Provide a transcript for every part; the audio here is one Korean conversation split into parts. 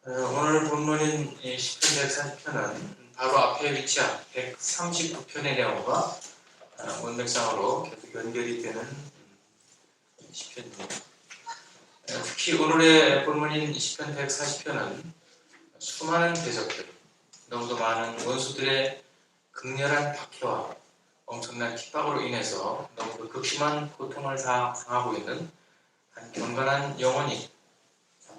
오늘 본문인 시편 140편은 바로 앞에 위치한 139편의 내용과 원맥상으로 계속 연결이 되는 시편입니다. 특히 오늘의 본문인 시편 140편은 수많은 대적들, 너무도 많은 원수들의 극렬한 박해와 엄청난 핍박으로 인해서 너무도 극심한 고통을 당하고 있는 한 경건한 영혼이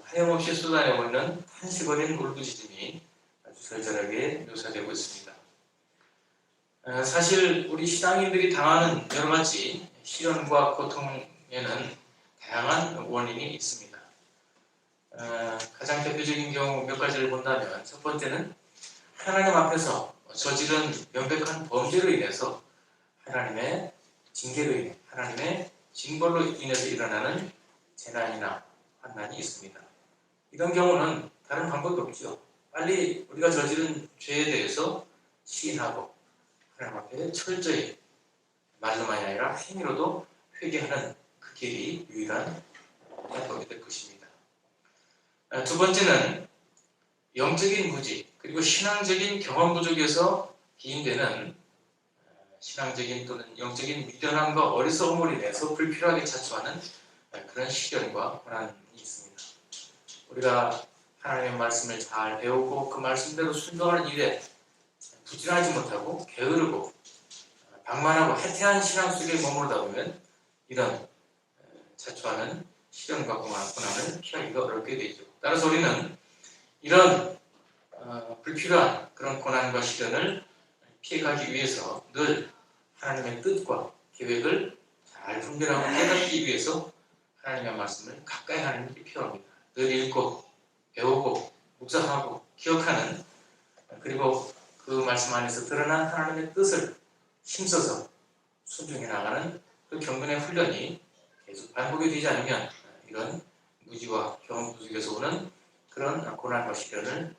하염없이 쏟아내고 있는 탄식어린 울부짖음이 아주 절절하게 묘사되고 있습니다. 사실 우리 신앙인들이 당하는 여러 가지 시련과 고통에는 다양한 원인이 있습니다. 가장 대표적인 경우 몇 가지를 본다면, 첫 번째는 하나님 앞에서 저지른 명백한 범죄로 인해서 하나님의 징계로 인해, 하나님의 징벌로 인해서 일어나는 재난이나 환난이 있습니다. 이런 경우는 다른 방법이 없죠. 빨리 우리가 저지른 죄에 대해서 시인하고 하나님 앞에 철저히 말로만이 아니라 행위로도 회개하는 그 길이 유일한 방법이 될 것입니다. 두 번째는 영적인 무지 그리고 신앙적인 경험 부족에서 기인되는 신앙적인 또는 영적인 미련함과 어리석음으로 인해서 불필요하게 자초하는 그런 시련과 고난이 있습니다. 우리가 하나님의 말씀을 잘 배우고 그 말씀대로 순종하는 일에 부진하지 못하고 게으르고 방만하고 해태한 신앙 속에 머무르다 보면 이런 자초하는 시련과 고난을 피하기가 어렵게 되죠. 따라서 우리는 이런 불필요한 그런 고난과 시련을 피해가기 위해서 늘 하나님의 뜻과 계획을 잘 분별하고 깨닫기 위해서 하나님의 말씀을 가까이 하는 게 필요합니다. 늘 읽고 배우고 묵상하고 기억하는, 그리고 그 말씀 안에서 드러난 하나님의 뜻을 힘써서 순종해 나가는 그 경건의 훈련이 계속 반복이 되지 않으면 이런 무지와 경험 부족에서 오는 그런 고난과 시련을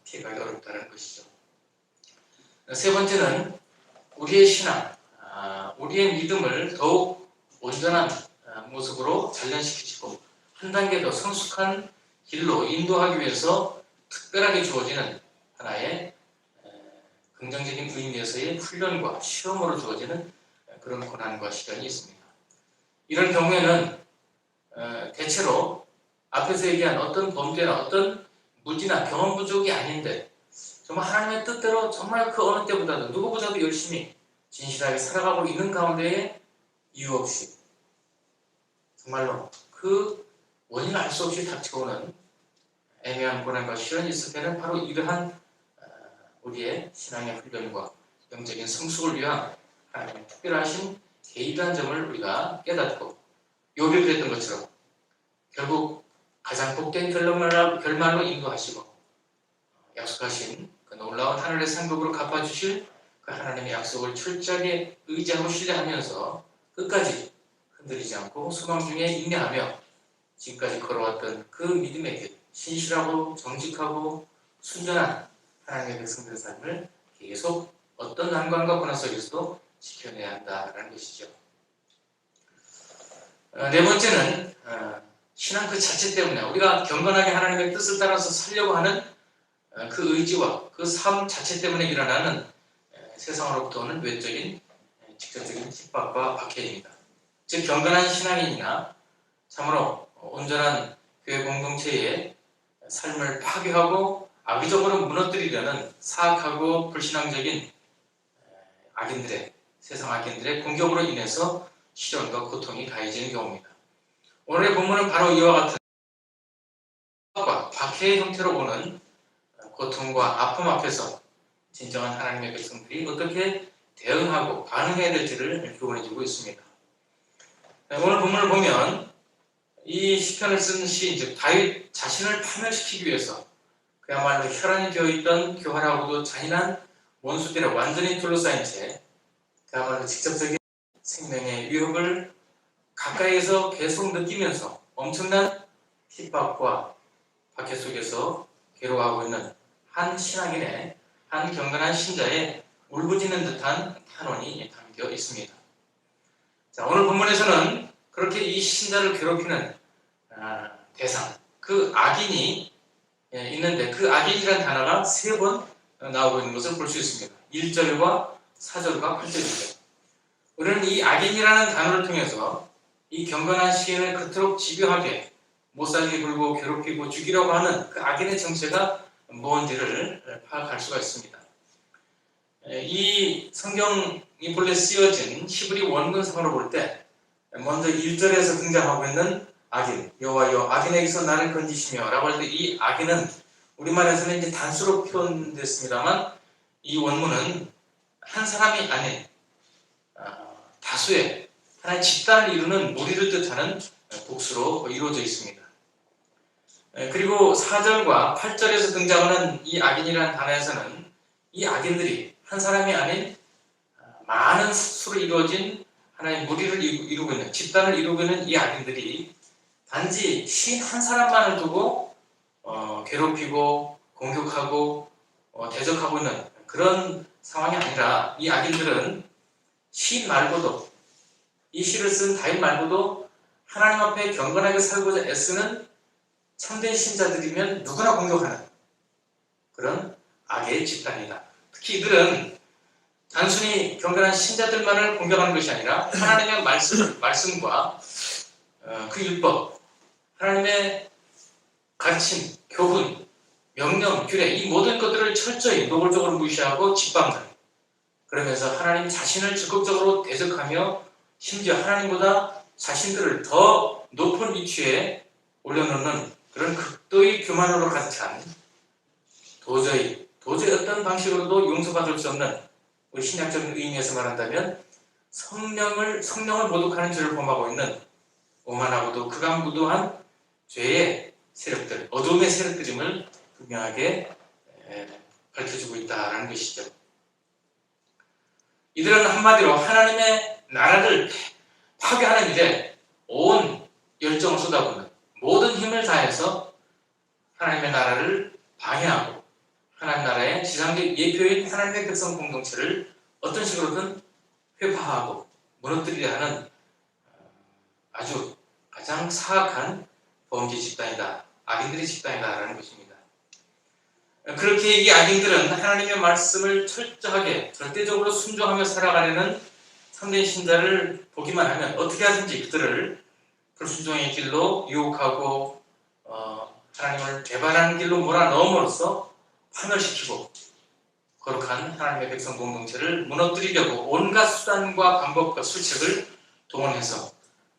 피해가기 어렵다는 것이죠. 세 번째는 우리의 신앙, 우리의 믿음을 더욱 온전한 모습으로 단련시키시고 한 단계 더 성숙한 길로 인도하기 위해서 특별하게 주어지는 하나의 긍정적인 의미에서의 훈련과 시험으로 주어지는 그런 고난과 시련이 있습니다. 이런 경우에는 대체로 앞에서 얘기한 어떤 범죄나 어떤 무지나 경험 부족이 아닌데 정말 하나님의 뜻대로 정말 그 어느 때보다도 누구보다도 열심히 진실하게 살아가고 있는 가운데에 이유 없이 정말로 그 원인을 알 수 없이 닥쳐오는 애매한 고난과 시련이 있을 때는 바로 이러한 우리의 신앙의 훈련과 영적인 성숙을 위한 하나님의 특별하신 개입한 점을 우리가 깨닫고 욥이 그랬던 것처럼 결국 가장 복된 결말로 인도하시고 약속하신 그 놀라운 하늘의 상급으로 갚아주실 그 하나님의 약속을 철저하게 의지하고 신뢰하면서 끝까지 흔들리지 않고 소망 중에 인내하며 지금까지 걸어왔던 그 믿음의 길, 신실하고 정직하고 순전한 하나님의 백성들의 삶을 계속 어떤 난관과 고난 속에서도 지켜내야 한다는 것이죠. 네 번째는 신앙 그 자체 때문에 우리가 경건하게 하나님의 뜻을 따라서 살려고 하는 그 의지와 그 삶 자체 때문에 일어나는 세상으로부터 오는 외적인 직접적인 핍박과 박해입니다. 즉 경건한 신앙인이나 참으로 온전한 교회 공동체의 삶을 파괴하고 악의적으로 무너뜨리려는 사악하고 불신앙적인 악인들의, 세상 악인들의 공격으로 인해서 시련과 고통이 가해지는 경우입니다. 오늘의 본문은 바로 이와 같은 박해의 형태로 오는 고통과 아픔 앞에서 진정한 하나님의 백성들이 어떻게 대응하고 반응해야 될지를 교훈해주고 있습니다. 오늘 본문을 보면 이 시편을 쓴 시인, 즉 다윗 자신을 파멸시키기 위해서 그야말로 혈안이 되어있던 교활하고도 잔인한 원수들에 완전히 둘러싸인 채 그야말로 직접적인 생명의 위협을 가까이에서 계속 느끼면서 엄청난 핍박과 박해 속에서 괴로워하고 있는 한 신앙인의, 한 경건한 신자의 울부짖는 듯한 탄원이 담겨 있습니다. 자, 오늘 본문에서는 그렇게 이 신자를 괴롭히는 대상, 그 악인이 있는데 그 악인이라는 단어가 3번 나오고 있는 것을 볼 수 있습니다. 1절과 4절과 8절이죠. 우리는 이 악인이라는 단어를 통해서 이 경건한 시인을 그토록 집요하게 못살게 굴고 괴롭히고 죽이려고 하는 그 악인의 정체가 뭔지를 파악할 수가 있습니다. 이 성경이 본래 쓰여진 히브리 원문상으로 볼 때 먼저 1절에서 등장하고 있는 악인, 여호와여 악인에게서 나를 건지시며 라고 할 때 이 악인은 우리말에서는 이제 단수로 표현됐습니다만 이 원문은 한 사람이 아닌 다수의 하나의 집단을 이루는 무리를 뜻하는 복수로 이루어져 있습니다. 그리고 4절과 8절에서 등장하는 이 악인이라는 단어에서는 이 악인들이 한 사람이 아닌 많은 수로 이루어진 하나의 무리를 이루고 있는, 집단을 이루고 있는 이 악인들이 단지 신 한 사람만을 두고 괴롭히고 공격하고 대적하고 있는 그런 상황이 아니라 이 악인들은 시 말고도, 이 시를 쓴 다윗 말고도 하나님 앞에 경건하게 살고자 애쓰는 참된 신자들이면 누구나 공격하는 그런 악의 집단이다. 특히 이들은 단순히 경건한 신자들만을 공격하는 것이 아니라 하나님의 말씀과 그 율법, 하나님의 가르침, 교훈, 명령, 규례 이 모든 것들을 철저히 노골적으로 무시하고 짓밟는, 그러면서 하나님 자신을 적극적으로 대적하며 심지어 하나님보다 자신들을 더 높은 위치에 올려놓는 그런 극도의 교만으로 가득 찬, 도저히 어떤 방식으로도 용서받을 수 없는, 우리 신약적인 의미에서 말한다면 성령을 모독하는 죄를 범하고 있는 오만하고도 극악무도한 죄의 세력들, 어둠의 세력들임을 분명하게 밝혀주고 있다는 것이죠. 이들은 한마디로 하나님의 나라를 파괴하는 일에 온 열정을 쏟아붓는, 모든 힘을 다해서 하나님의 나라를 방해하고 하나님 나라의 지상적 예표인 하나님의 백성 공동체를 어떤 식으로든 회파하고 무너뜨리려 하는 아주 가장 사악한 범죄 집단이다, 악인들의 집단이다라는 것입니다. 그렇게 이 악인들은 하나님의 말씀을 철저하게 절대적으로 순종하며 살아가려는 참된 신자를 보기만 하면 어떻게 하든지 그들을 불순종의 길로 유혹하고 하나님을 배반하는 길로 몰아넣음으로써 파멸시키고 거룩한 하나님의 백성 공동체를 무너뜨리려고 온갖 수단과 방법과 수책을 동원해서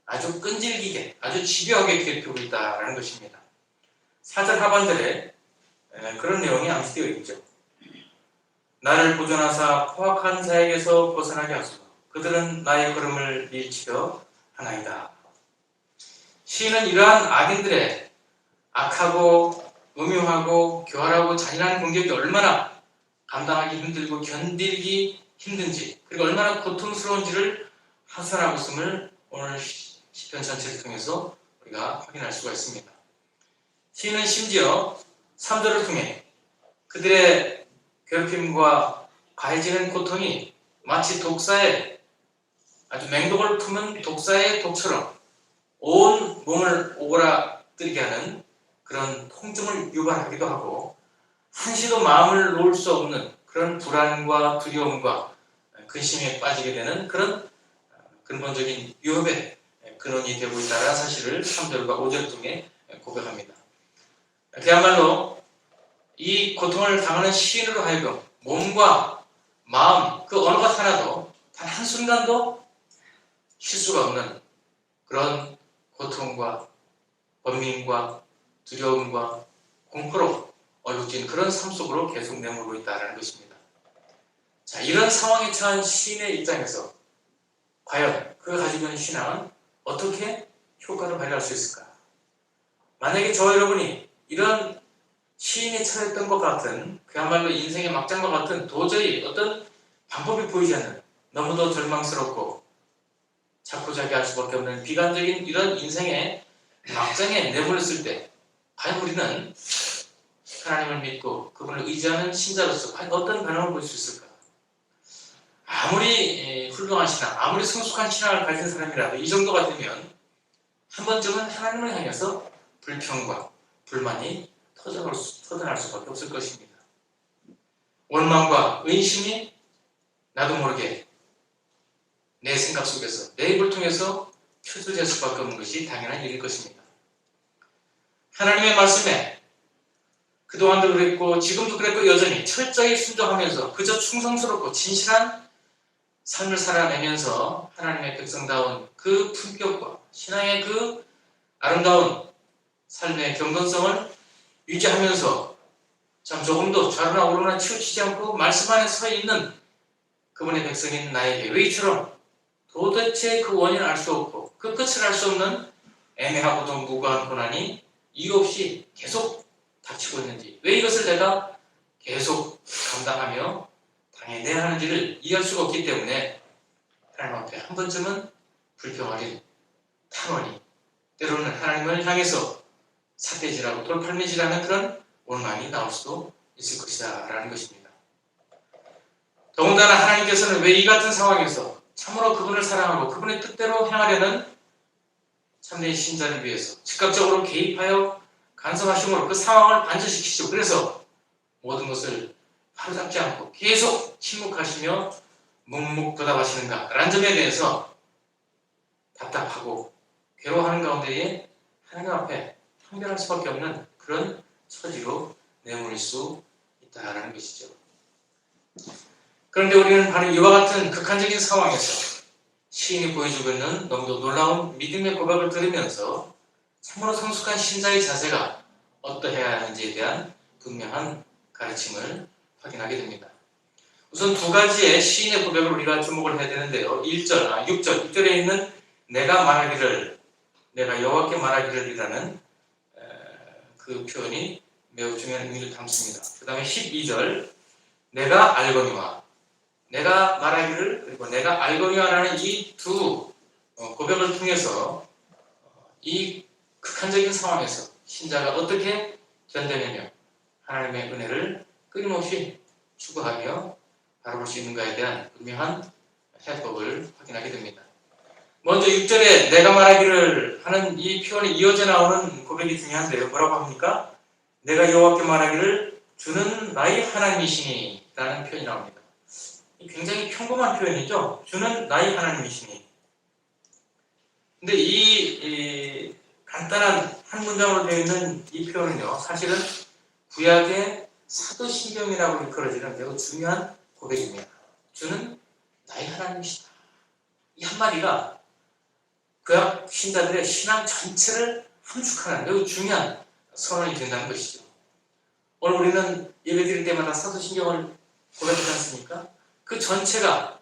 아주 끈질기게, 아주 집요하게 괴롭히고 있다는 것입니다. 4절 하반절에 그런 내용이 암시되어 있죠. 나를 보존하사 포악한 자에게서 벗어나게 하소서. 그들은 나의 걸음을 밀치려 하나이다. 시인은 이러한 악인들의 악하고 음흉하고 교활하고 잔인한 공격이 얼마나 감당하기 힘들고 견디기 힘든지, 그리고 얼마나 고통스러운지를 하산하고 있음을 오늘 시편 전체를 통해서 우리가 확인할 수가 있습니다. 시인은 심지어 3절을 통해 그들의 괴롭힘과 가해지는 고통이 마치 독사의, 아주 맹독을 품은 독사의 독처럼 온 몸을 오그라뜨리게 하는 그런 통증을 유발하기도 하고, 한시도 마음을 놓을 수 없는 그런 불안과 두려움과 근심에 빠지게 되는 그런 근본적인 유혹의 근원이 되고 있다는 사실을 3절과 5절 통해 고백합니다. 그야말로 이 고통을 당하는 시인으로 하여금 몸과 마음, 그 어느 것 하나도 단 한순간도 쉴 수가 없는 그런 고통과 번민과 두려움과 공포로 얼룩진 그런 삶 속으로 계속 내몰고 있다는 것입니다. 자, 이런 상황에 처한 시인의 입장에서 과연 그가 가지고 있는 신앙은 어떻게 효과를 발휘할 수 있을까? 만약에 저 여러분이 이런 시인이 처했던 것 같은, 그야말로 인생의 막장과 같은 도저히 어떤 방법이 보이지 않는, 너무도 절망스럽고 자포자기할 수밖에 없는 비관적인 이런 인생의 막장에 내몰렸을 때 과연 우리는 하나님을 믿고 그분을 의지하는 신자로서 과연 어떤 반응을 보일 수 있을까? 아무리 훌륭한 신앙, 아무리 성숙한 신앙을 가진 사람이라도 이 정도가 되면 한 번쯤은 하나님을 향해서 불평과 불만이 터져날 수밖에 없을 것입니다. 원망과 의심이 나도 모르게 내 생각 속에서 내 입을 통해서 표출될 수밖에 없는 것이 당연한 일일 것입니다. 하나님의 말씀에 그동안도 그랬고 지금도 그랬고 여전히 철저히 순종하면서 그저 충성스럽고 진실한 삶을 살아내면서 하나님의 백성다운 그 품격과 신앙의 그 아름다운 삶의 경건성을 유지하면서 참 조금도 좌로나 우로나 치우치지 않고 말씀 안에 서 있는 그분의 백성인 나에게 왜 이처럼 도대체 그 원인을 알 수 없고 그 끝을 알 수 없는 애매하고도 무고한 고난이 이유 없이 계속 닥치고 있는지, 왜 이것을 내가 계속 감당하며 당해내야 하는지를 이해할 수가 없기 때문에 하나님 앞에 한 번쯤은 불평하리, 탄원이, 때로는 하나님을 향해서 삿대질하고 돌팔매질하는 그런 원망이 나올 수도 있을 것이다 라는 것입니다. 더군다나 하나님께서는 왜 이 같은 상황에서 참으로 그분을 사랑하고 그분의 뜻대로 행하려는 참된 신자를 위해서 즉각적으로 개입하여 간섭하심으로 그 상황을 반전시키시고, 그래서 모든 것을 바로잡지 않고 계속 침묵하시며 묵묵부답하시는가 라는 점에 대해서 답답하고 괴로워하는 가운데에 하나님 앞에 항변할 수밖에 없는 그런 처지로 내몰릴 수 있다라는 것이죠. 그런데 우리는 바로 이와 같은 극한적인 상황에서 시인이 보여주고 있는 너무도 놀라운 믿음의 고백을 들으면서 참으로 성숙한 신자의 자세가 어떠해야 하는지에 대한 분명한 가르침을 확인하게 됩니다. 우선 두 가지의 시인의 고백을 우리가 주목을 해야 되는데요. 6절 있는 내가 말하기를, 내가 여호와께 말하기를 이라는 그 표현이 매우 중요한 의미를 담습니다. 그 다음에 12절 내가 알거니와, 내가 말하기를 그리고 내가 알거니와라는 이 두 고백을 통해서 이 극한적인 상황에서 신자가 어떻게 견뎌내며 하나님의 은혜를 끊임없이 추구하며 바라볼 수 있는가에 대한 분명한 해법을 확인하게 됩니다. 먼저 6절에 내가 말하기를 하는 이 표현이 이어져 나오는 고백이 중요한데요. 뭐라고 합니까? 내가 여호와께 말하기를 주는 나의 하나님이시니 라는 표현이 나옵니다. 굉장히 평범한 표현이죠. 주는 나의 하나님이시니. 근데 이 간단한 한 문장으로 되어 있는 이 표현은요, 사실은 구약의 사도신경이라고 일컬어지는 매우 중요한 고백입니다. 주는 나의 하나님이시다. 이 한마디가 구약 신자들의 신앙 전체를 함축하는 매우 중요한 선언이 된다는 것이죠. 오늘 우리는 예배 드릴 때마다 사도신경을 고백하지 않습니까? 그 전체가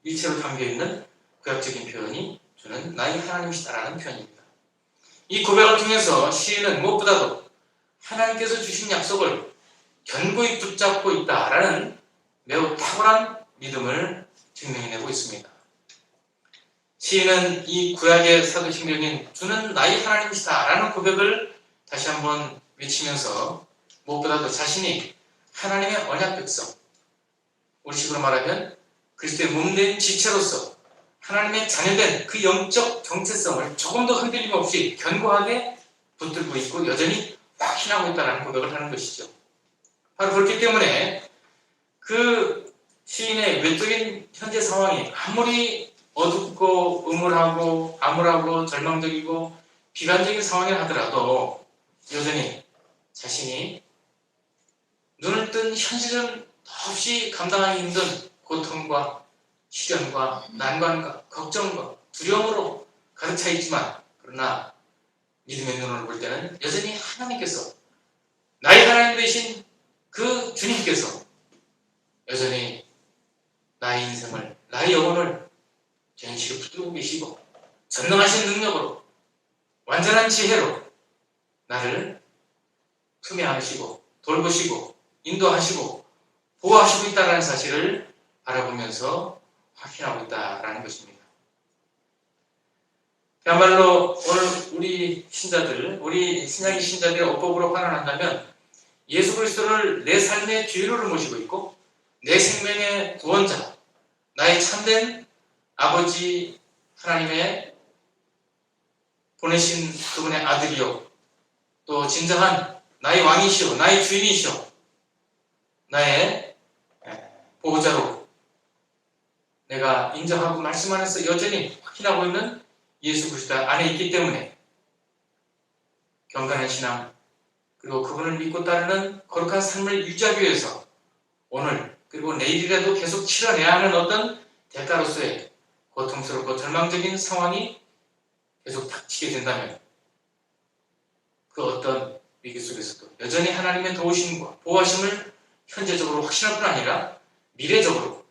일체로 담겨있는 구약적인 표현이 주는 나의 하나님이시다라는 표현입니다. 이 고백을 통해서 시인은 무엇보다도 하나님께서 주신 약속을 견고히 붙잡고 있다라는 매우 탁월한 믿음을 증명해내고 있습니다. 시인은 이 구약의 사도신경인 주는 나의 하나님이시다라는 고백을 다시 한번 외치면서 무엇보다도 자신이 하나님의 언약 백성, 우리식으로 말하면 그리스도의 몸된 지체로서 하나님의 자녀된 그 영적 정체성을 조금도 흔들림 없이 견고하게 붙들고 있고 여전히 확신하고 있다는 고백을 하는 것이죠. 바로 그렇기 때문에 그 시인의 외적인 현재 상황이 아무리 어둡고 암울하고 절망적이고 비관적인 상황이라 하더라도 여전히 자신이 눈을 뜬 현실은 더없이 감당하기 힘든 고통과 시련과 난관과 걱정과 두려움으로 가득 차 있지만, 그러나 믿음의 눈으로 볼 때는 여전히 하나님께서, 나의 하나님 되신 그 주님께서 여전히 나의 인생을, 나의 영혼을 전시로 붙들고 계시고 전능하신 능력으로 완전한 지혜로 나를 품행하시고 돌보시고 인도하시고 보호하시고 있다는 사실을 바라보면서 확신하고 있다는 것입니다. 그야말로 오늘 우리 신자들, 우리 신약의 신자들의 어법으로 환원한다면 예수 그리스도를 내 삶의 주인으로 모시고 있고 내 생명의 구원자, 나의 참된 아버지 하나님의 보내신 그분의 아들이요, 또 진정한 나의 왕이시오, 나의 주인이시오, 나의 보호자로 내가 인정하고 말씀 안에서 여전히 확신하고 있는 예수 그리스도 안에 있기 때문에 경건한 신앙 그리고 그분을 믿고 따르는 거룩한 삶을 유지하기 위해서 오늘 그리고 내일이라도 계속 치러내야 하는 어떤 대가로서의 고통스럽고 절망적인 상황이 계속 닥치게 된다면 그 어떤 위기 속에서도 여전히 하나님의 도우심과 보호하심을 현재적으로 확신할 뿐 아니라 미래적으로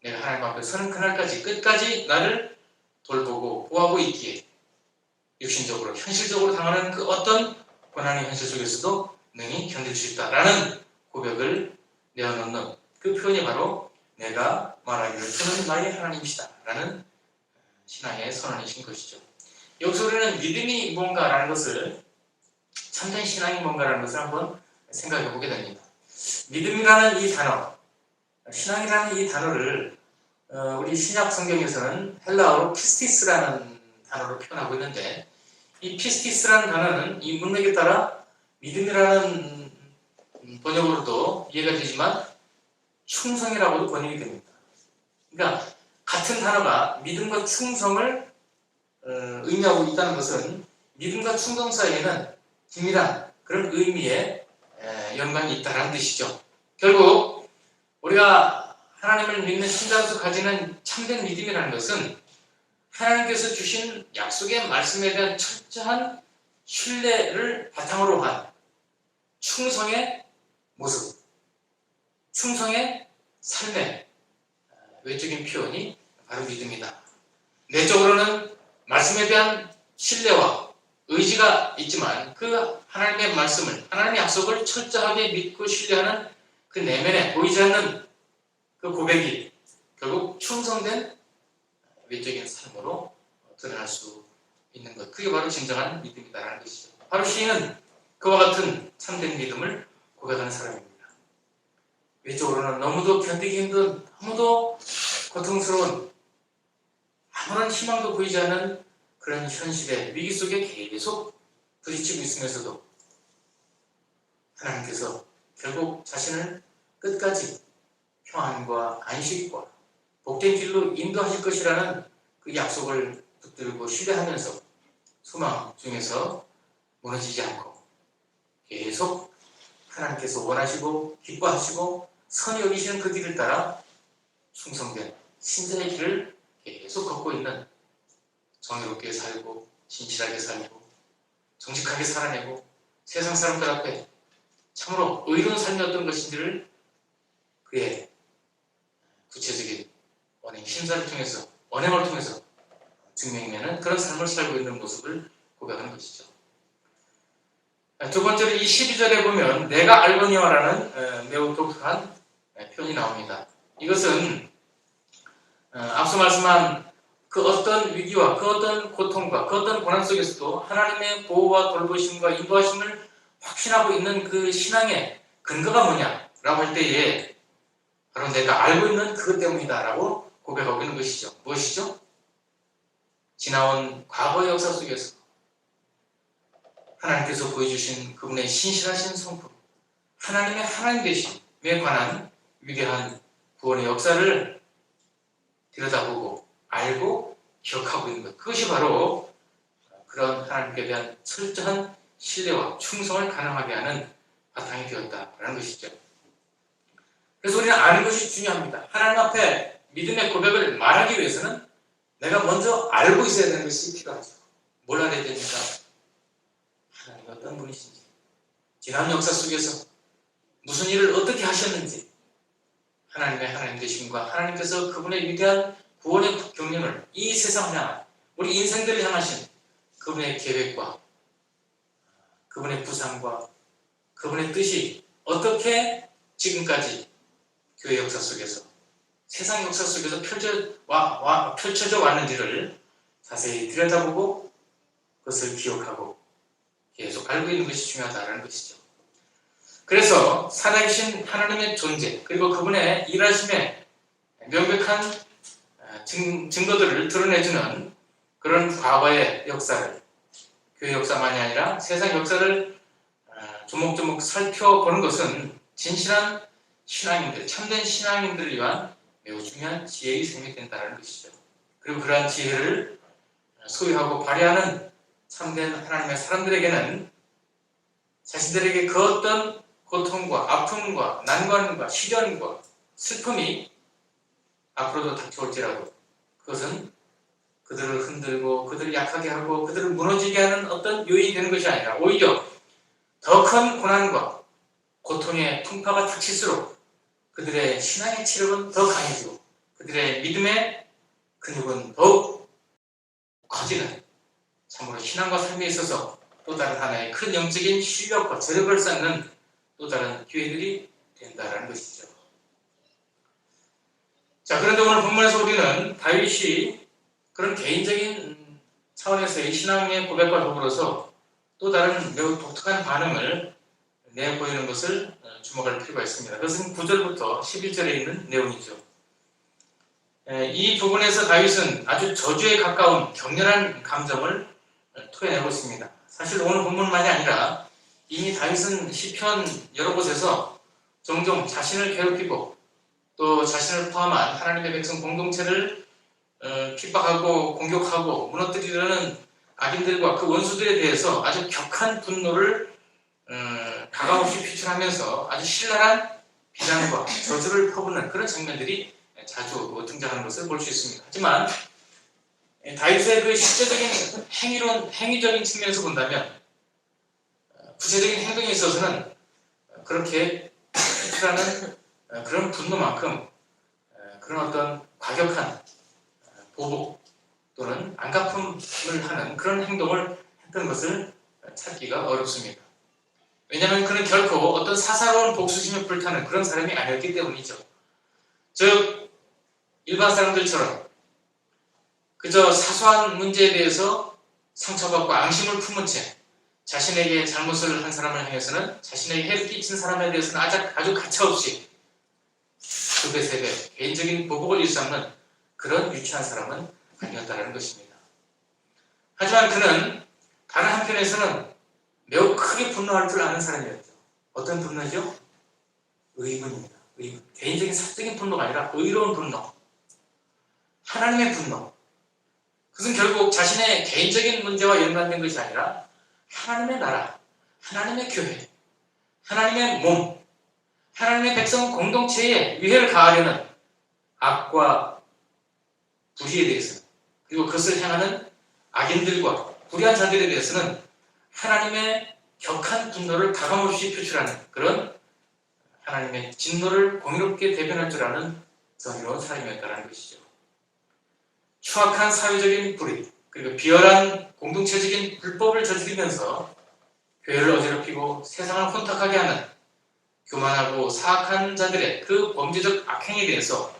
내가 하나님 앞에 서는 그날까지 끝까지 나를 돌보고 보호하고 있기에 육신적으로 현실적으로 당하는 그 어떤 고난의 현실 속에서도 능히 견딜 수 있다라는 고백을 내어놓는 그 표현이 바로 내가 말하기를 저는 나의 하나님이시다 라는 신앙의 선언이신 것이죠. 여기서 우리는 믿음이 뭔가라는 것을 참된 신앙이 뭔가라는 것을 한번 생각해 보게 됩니다. 믿음이라는 이 단어, 신앙이라는 이 단어를 우리 신약 성경에서는 헬라어로 피스티스라는 단어로 표현하고 있는데 이 피스티스라는 단어는 이 문맥에 따라 믿음이라는 번역으로도 이해가 되지만 충성이라고도 번역이 됩니다. 그러니까 같은 단어가 믿음과 충성을 의미하고 있다는 것은 믿음과 충성 사이에는 긴밀한 그런 의미의 연관이 있다는 뜻이죠. 결국 우리가 하나님을 믿는 신자로서 가지는 참된 믿음이라는 것은 하나님께서 주신 약속의 말씀에 대한 철저한 신뢰를 바탕으로 한 충성의 모습, 충성의 삶의 외적인 표현이 바로 믿음이다. 내적으로는 말씀에 대한 신뢰와 의지가 있지만 그 하나님의 말씀을, 하나님의 약속을 철저하게 믿고 신뢰하는 그 내면에 보이지 않는 그 고백이 결국 충성된 외적인 삶으로 드러날 수 있는 것. 그게 바로 진정한 믿음이다라는 것이죠. 바로 시인은 그와 같은 참된 믿음을 고백하는 사람입니다. 외적으로는 너무도 견디기 힘든, 너무도 고통스러운 아무런 희망도 보이지 않는 그런 현실의 위기 속에 계속 부딪히고 있으면서도 하나님께서 결국 자신을 끝까지 평안과 안식과 복된 길로 인도하실 것이라는 그 약속을 붙들고 신뢰하면서 소망 중에서 무너지지 않고 계속 하나님께서 원하시고 기뻐하시고 선히 여기시는 그 길을 따라 충성된 신자의 길을 계속 걷고 있는 정의롭게 살고 진실하게 살고 정직하게 살아내고 세상 사람들 앞에 참으로 의로운 삶이 어떤 것인지를 그의 구체적인 심사를 통해서 언행을 통해서 증명해내는 그런 삶을 살고 있는 모습을 고백하는 것이죠. 두 번째로 이 12절에 보면 내가 알거니와라는 매우 독특한 표현이 나옵니다. 이것은 앞서 말씀한 그 어떤 위기와 그 어떤 고통과 그 어떤 고난 속에서도 하나님의 보호와 돌보심과 인도하심을 확신하고 있는 그 신앙의 근거가 뭐냐라고 할 때에 바로 내가 알고 있는 그것 때문이다라고 고백하고 있는 것이죠. 무엇이죠? 지나온 과거의 역사 속에서 하나님께서 보여주신 그분의 신실하신 성품, 하나님의 하나님 되심에 관한 위대한 구원의 역사를 들여다보고 알고 기억하고 있는 것. 그것이 바로 그런 하나님께 대한 철저한 신뢰와 충성을 가능하게 하는 바탕이 되었다라는 것이죠. 그래서 우리는 아는 것이 중요합니다. 하나님 앞에 믿음의 고백을 말하기 위해서는 내가 먼저 알고 있어야 되는 것이 필요하죠. 뭘 알아야 됩니까? 하나님이 어떤 분이신지, 지난 역사 속에서 무슨 일을 어떻게 하셨는지, 하나님의 하나님 되심과 하나님께서 그분의 위대한 구원의 경륜을 이 세상을 향한 우리 인생들을 향하신 그분의 계획과 그분의 부상과 그분의 뜻이 어떻게 지금까지 교회 역사 속에서 세상 역사 속에서 펼쳐져 왔는지를 자세히 들여다보고 그것을 기억하고 계속 알고 있는 것이 중요하다는 것이죠. 그래서 살아계신 하나님의 존재 그리고 그분의 일하심의 명백한 증거들을 드러내주는 그런 과거의 역사를 교회 역사만이 아니라 세상 역사를 조목조목 살펴보는 것은 진실한 신앙인들, 참된 신앙인들을 위한 매우 중요한 지혜의 셈이 된다는 것이죠. 그리고 그러한 지혜를 소유하고 발휘하는 참된 하나님의 사람들에게는 자신들에게 그 어떤 고통과 아픔과 난관과 시련과 슬픔이 앞으로도 닥쳐올지라도 그것은 그들을 흔들고 그들을 약하게 하고 그들을 무너지게 하는 어떤 요인이 되는 것이 아니라 오히려 더 큰 고난과 고통의 풍파가 닥칠수록 그들의 신앙의 체력은 더 강해지고 그들의 믿음의 근육은 더욱 커지는 참으로 신앙과 삶에 있어서 또 다른 하나의 큰 영적인 실력과 저력을 쌓는 또 다른 기회들이 된다는 것이죠. 자, 그런데 오늘 본문에서 우리는 다윗이 그런 개인적인 차원에서의 신앙의 고백과 더불어서 또 다른 매우 독특한 반응을 내보이는 것을 주목할 필요가 있습니다. 그것은 9절부터 11절에 있는 내용이죠. 이 부분에서 다윗은 아주 저주에 가까운 격렬한 감정을 토해내고 있습니다. 사실 오늘 본문만이 아니라 이미 다윗은 시편 여러 곳에서 종종 자신을 괴롭히고 또 자신을 포함한 하나님의 백성 공동체를 핍박하고 공격하고 무너뜨리려는 악인들과 그 원수들에 대해서 아주 격한 분노를 가감없이 표출하면서 아주 신랄한 비난과 저주를 퍼붓는 그런 장면들이 자주 등장하는 것을 볼 수 있습니다. 하지만 다윗의 그 실제적인 행위적인 측면에서 본다면 구체적인 행동에 있어서는 그렇게 표출하는 그런 분노만큼 그런 어떤 과격한 보복 또는 안갚음을 하는 그런 행동을 했던 것을 찾기가 어렵습니다. 왜냐하면 그는 결코 어떤 사사로운 복수심에 불타는 그런 사람이 아니었기 때문이죠. 즉 일반 사람들처럼 그저 사소한 문제에 대해서 상처받고 앙심을 품은 채 자신에게 잘못을 한 사람을 향해서는 자신에게 해를 끼친 사람에 대해서는 아주 가차없이 두 배, 세 배 개인적인 보복을 일삼는 그런 유치한 사람은 아니었다는 것입니다. 하지만 그는 다른 한편에서는 매우 크게 분노할 줄 아는 사람이었죠. 어떤 분노죠? 의분입니다. 의분. 개인적인 사적인 분노가 아니라 의로운 분노. 하나님의 분노. 그것은 결국 자신의 개인적인 문제와 연관된 것이 아니라 하나님의 나라, 하나님의 교회, 하나님의 몸, 하나님의 백성 공동체에 위해를 가하려는 악과 불의에 대해서는 그리고 그것을 향하는 악인들과 불의한 자들에 대해서는 하나님의 격한 분노를 가감없이 표출하는 그런 하나님의 진노를 공의롭게 대변할 줄 아는 정의로운 사람이었다는 것이죠. 추악한 사회적인 불의 그리고 비열한 공동체적인 불법을 저지르면서 교회를 어지럽히고 세상을 혼탁하게 하는 교만하고 사악한 자들의 그 범죄적 악행에 대해서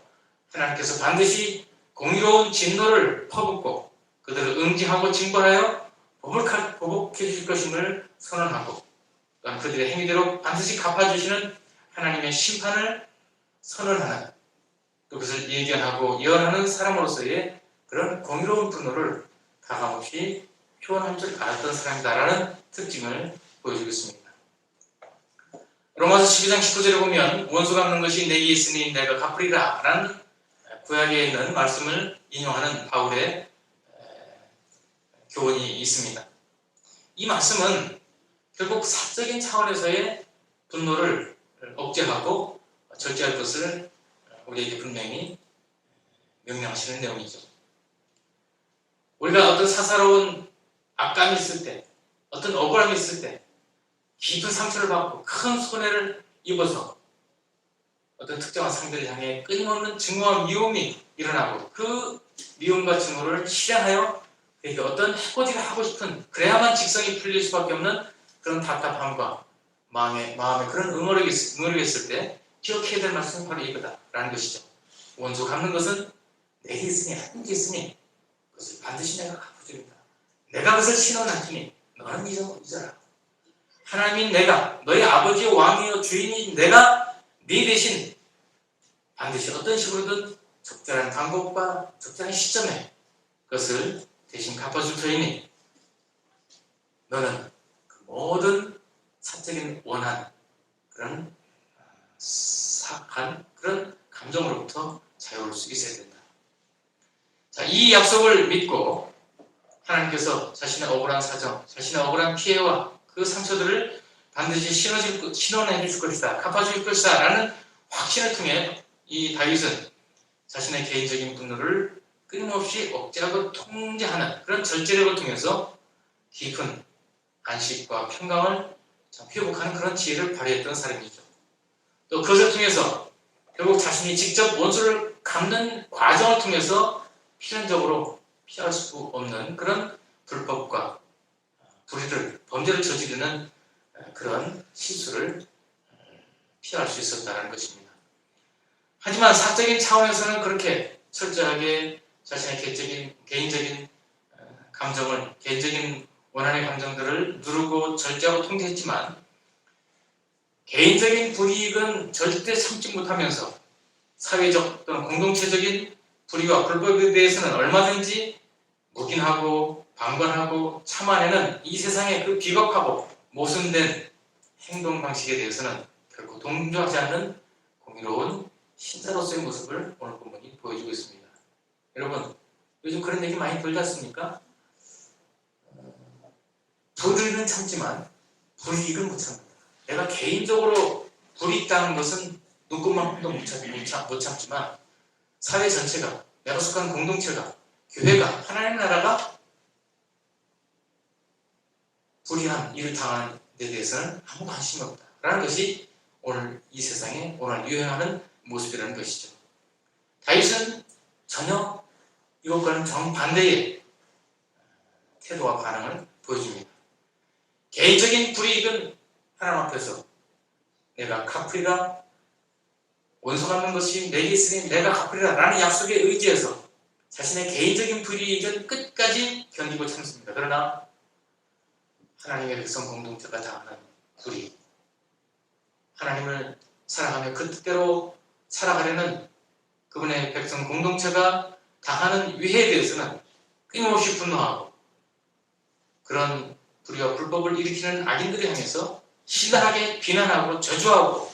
하나님께서 반드시 공의로운 진노를 퍼붓고 그들을 응징하고 징벌하여 보복해 주실 것임을 선언하고 또한 그들의 행위대로 반드시 갚아주시는 하나님의 심판을 선언하는 그것을 예견하고 예언하는 사람으로서의 그런 공의로운 분노를 가감없이 표현할 줄 알았던 사람이다라는 특징을 보여주고 있습니다. 로마서 12장 19절에 보면 원수 갚는 것이 내게 있으니 내가 갚으리라 라는 구약에 있는 말씀을 인용하는 바울의 교훈이 있습니다. 이 말씀은 결국 사적인 차원에서의 분노를 억제하고 절제할 것을 우리에게 분명히 명령하시는 내용이죠. 우리가 어떤 사사로운 악감이 있을 때, 어떤 억울함이 있을 때, 깊은 상처를 받고 큰 손해를 입어서 어떤 특정한 상대를 향해 끊임없는 증오와 미움이 일어나고 그 미움과 증오를 실현하여 그에게 어떤 해코지를 하고 싶은 그래야만 직성이 풀릴 수밖에 없는 그런 답답함과 마음에 그런 응어력이 있을 때 기억해야 될 말씀은 바로 이거다라는 것이죠. 원수 갚는 것은 내게 있으니 하나님께 있으니 그것을 반드시 내가 갚아주겠다. 내가 그것을 신원하기니 너는 잊어라. 하나님인 내가 너의 아버지의 왕이여 주인인 내가 네 대신 반드시 어떤 식으로든 적절한 방법과 적절한 시점에 그것을 대신 갚아줄 터이니 너는 그 모든 사적인 원한, 그런 사악한 그런 감정으로부터 자유로울 수 있어야 된다. 자, 이 약속을 믿고 하나님께서 자신의 억울한 사정, 자신의 억울한 피해와 그 상처들을 반드시 신원해 줄 것이다, 갚아줄 것이다 라는 확신을 통해 이 다윗은 자신의 개인적인 분노를 끊임없이 억제하고 통제하는 그런 절제력을 통해서 깊은 안식과 평강을 회복하는 그런 지혜를 발휘했던 사람이죠. 또 그것을 통해서 결국 자신이 직접 원수를 갚는 과정을 통해서 필연적으로 피할 수 없는 그런 불법과 범죄를 저지르는 그런 실수를 피할 수 있었다는 것입니다. 하지만 사적인 차원에서는 그렇게 철저하게 자신의 개인적인 감정을, 개인적인 원한의 감정들을 누르고 절제하고 통제했지만 개인적인 불이익은 절대 참지 못하면서 사회적 또는 공동체적인 불의와 불법에 대해서는 얼마든지 묵인하고 방관하고 참아내는 이 세상의 그 비겁하고 모순된 행동 방식에 대해서는 결코 동조하지 않는 공의로운 신자로서의 모습을 오늘 본문이 보여주고 있습니다. 여러분, 요즘 그런 얘기 많이 들지 않습니까? 불의는 참지만 불이익은 못 참는다. 내가 개인적으로 불이 있다는 것은 눈꽃만큼도 못 참지만 사회 전체가, 내가 속한 공동체가, 교회가, 하나님의 나라가 불의한 일을 당하는 데 대해서는 아무 관심이 없다라는 것이 오늘 이 세상에 오늘 유행하는 모습이라는 것이죠. 다윗은 전혀 이것과는 정반대의 태도와 반응을 보여줍니다. 개인적인 불이익은 하나님 앞에서 내가 갚으리라, 원수 갚는 것이 내게 있으니 내가 갚으리라 라는 약속에 의지해서 자신의 개인적인 불이익은 끝까지 견디고 참습니다. 그러나 하나님의 백성 공동체가 당하는 불이익, 하나님을 사랑하며 그 뜻대로 살아가려는 그분의 백성 공동체가 당하는 위해에 대해서는 끊임없이 분노하고 그런 불의와 불법을 일으키는 악인들을 향해서 신랄하게 비난하고 저주하고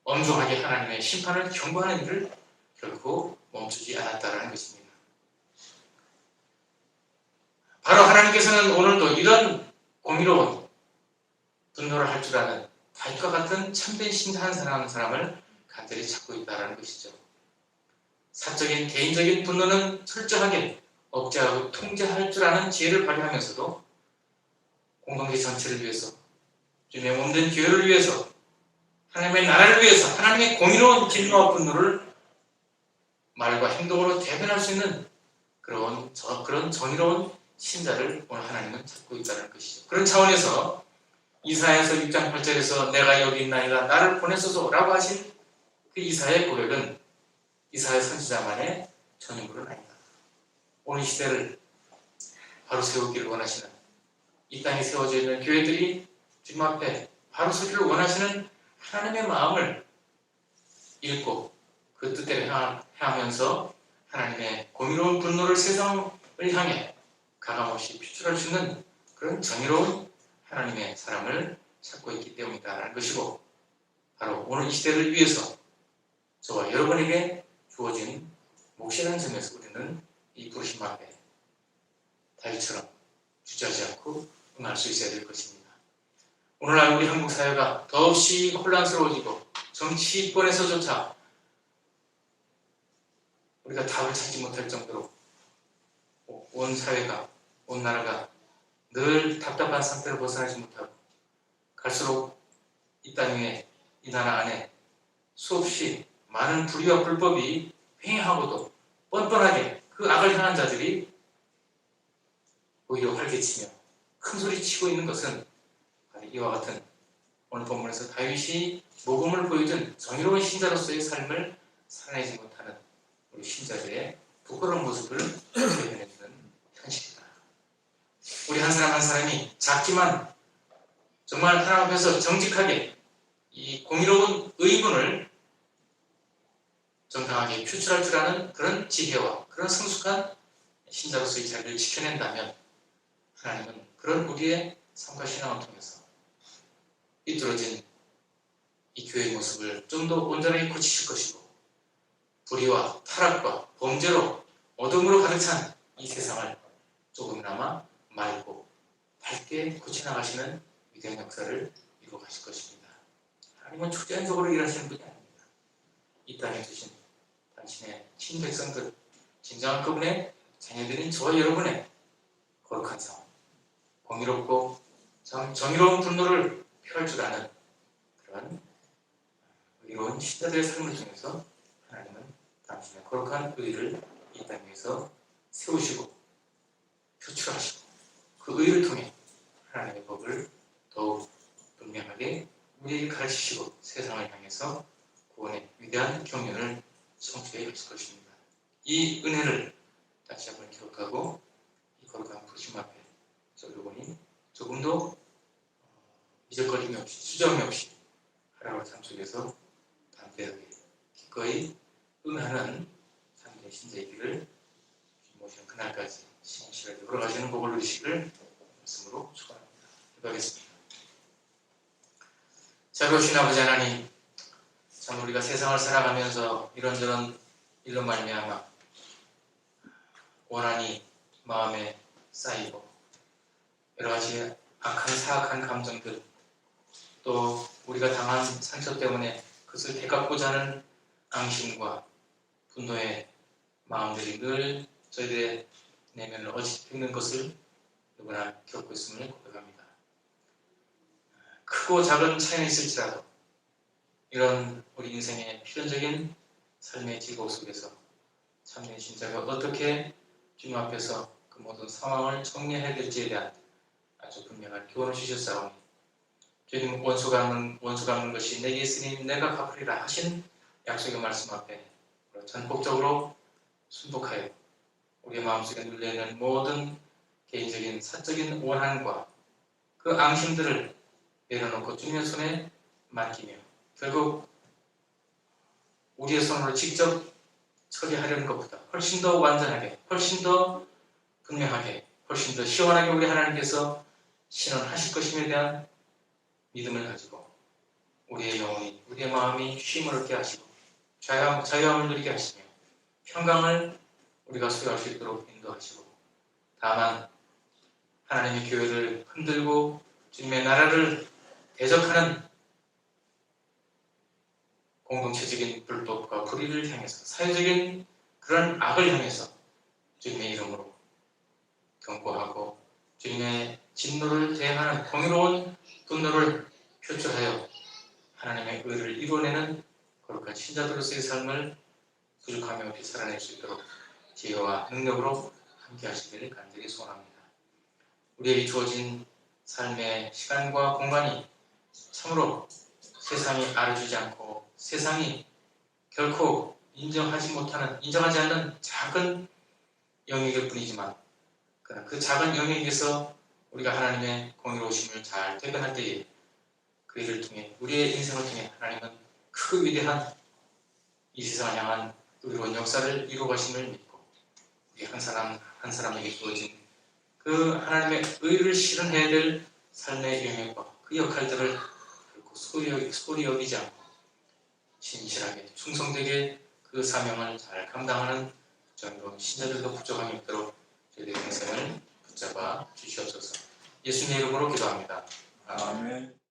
엄중하게 하나님의 심판을 경고하는 일을 결코 멈추지 않았다는 것입니다. 바로 하나님께서는 오늘도 이런 공의로운 분노를 할 줄 아는 다윗과 같은 참된 신자한 사람을 간절히 찾고 있다는 것이죠. 사적인 개인적인 분노는 철저하게 억제하고 통제할 줄 아는 지혜를 발휘하면서도 공동체 전체를 위해서, 주님의 몸된 교회를 위해서, 하나님의 나라를 위해서 하나님의 공의로운 진노와 분노를 말과 행동으로 대변할 수 있는 그런 정의로운 신자를 오늘 하나님은 찾고 있다는 것이죠. 그런 차원에서 이사야서 6장 8절에서 내가 여기 있나이다 나를 보내소서라고 하신 그 이사야의 고백은 이사야 선지자만의 전유물은 아니다. 오늘 시대를 바로 세우기를 원하시는, 이 땅에 세워져 있는 교회들이 주님 앞에 바로 서기를 원하시는 하나님의 마음을 읽고 그 뜻대로 행하면서 하나님의 공의로운 분노를 세상을 향해 가감없이 표출할 수 있는 그런 정의로운 하나님의 사람을 찾고 있기 때문이다라는 것이고, 바로 오늘 이 시대를 위해서 저와 여러분에게 주어진 몫이라는 점에서 우리는 이 부르심 앞에 다윗처럼 주저하지 않고 응할 수 있어야 될 것입니다. 오늘날 우리 한국 사회가 더없이 혼란스러워지고 정치권에서조차 우리가 답을 찾지 못할 정도로 온 사회가, 온 나라가 늘 답답한 상태를 벗어나지 못하고 갈수록 이 땅 위에, 이 나라 안에 수없이 많은 불의와 불법이 횡행하고도 뻔뻔하게 그 악을 향한 자들이 오히려 활개치며 큰 소리 치고 있는 것은 이와 같은 오늘 본문에서 다윗이 모범을 보여준 정의로운 신자로서의 삶을 살아내지 못하는 우리 신자들의 부끄러운 모습을 표현해주는 현실이다. 우리 한 사람 한 사람이 작지만 정말 하나님 앞에서 정직하게 이 공의로운 의문을 정당하게 표출할 줄 아는 그런 지혜와 그런 성숙한 신자로서의 자리를 지켜낸다면 하나님은 그런 우리의 삶과 신앙을 통해서 삐뚤어진 이 교회의 모습을 좀 더 온전하게 고치실 것이고 불의와 타락과 범죄로 어둠으로 가득 찬 이 세상을 조금이나마 맑고 밝게 고쳐나가시는 위대한 역사를 이루어 가실 것입니다. 하나님은 초자연적으로 일하시는 분이 아닙니다. 이 땅에 두신 당신의 친백성들, 진정한 그분의 자녀들인 저와 여러분의 거룩한 삶, 공의롭고 정의로운 분노를 표할 줄 아는 그런 의로운 신자들의 삶을 통해서 하나님은 당신의 거룩한 의를 이 땅 위에서 세우시고 표출하시고 그 의를 통해 하나님의 법을 더욱 분명하게 우리에게 가르치시고 세상을 향해서 구원의 위대한 경륜을 성취해 가실 것입니다. 이 은혜를 다시 한번 기억하고 이 거룩한 부르심 앞에 여러분이 조금도 미적거림이 없이 수정이 없이 하나님의 삶 속에서 담대하게 기꺼이 응하는 삶의 신자의 길을 모시는 그날까지 신실하게 걸어가시는 복을 누리시길 말씀으로 축원합니다. 기도하겠습니다. 자비로우신 아버지 하나님, 참 우리가 세상을 살아가면서 이런저런 일로 말미암아 원한이 마음에 쌓이고 여러 가지 악한 사악한 감정들, 또 우리가 당한 상처 때문에 그것을 되갚고자 하는 앙심과 분노의 마음들이 늘 저희들의 내면을 어지럽히는 것을 누구나 겪고 있음을 고백합니다. 크고 작은 차이는 있을지라도 이런 우리 인생의 필연적인 삶의 지고 속에서 참된 신자가 어떻게 주님 앞에서 그 모든 상황을 정리해야 될지에 대한 아주 분명한 교훈을 주셨사오니 주님 원수 갚는 것이 내게 있으니 내가 갚으리라 하신 약속의 말씀 앞에 전폭적으로 순복하여 우리의 마음속에 눌려있는 모든 개인적인 사적인 원한과 그 앙심들을 내려놓고 주님의 손에 맡기며 결국 우리의 손으로 직접 처리하려는 것보다 훨씬 더 완전하게, 훨씬 더 분명하게, 훨씬 더 시원하게 우리 하나님께서 신원하실 것임에 대한 믿음을 가지고 우리의 영혼이, 우리의 마음이 쉼을 얻게 하시고 자유함을 누리게 하시며 평강을 우리가 소유할 수 있도록 인도하시고 다만 하나님의 교회를 흔들고 주님의 나라를 대적하는 공동체적인 불법과 불의를 향해서 사회적인 그런 악을 향해서 주님의 이름으로 경고하고 주님의 진노를 대항하는 공의로운 분노를 표출하여 하나님의 의를 이루어내는 거룩한 신자들로서의 삶을 부족하며 없이 살아낼 수 있도록 지혜와 능력으로 함께 하시기를 간절히 소원합니다. 우리에게 주어진 삶의 시간과 공간이 참으로 세상이 알아주지 않고 세상이 결코 인정하지 않는 작은 영역일 뿐이지만 그 작은 영역에서 우리가 하나님의 공의로우심을 잘 퇴근할 때에 그 일을 통해 우리의 인생을 통해 하나님은 크고 위대한 이 세상을 향한 의로운 역사를 이루어가심을 믿고 우리 한 사람 한 사람에게 주어진 그 하나님의 의를 실현해야 될 삶의 영역과 그 역할들을 결코 소리 여기지 않고 진실하게 충성되게 그 사명을 잘 감당하는 정의로운 신자들도 부족함이 없도록 저희들의 인생을 붙잡아 주시옵소서. 예수님의 이름으로 기도합니다. 아멘.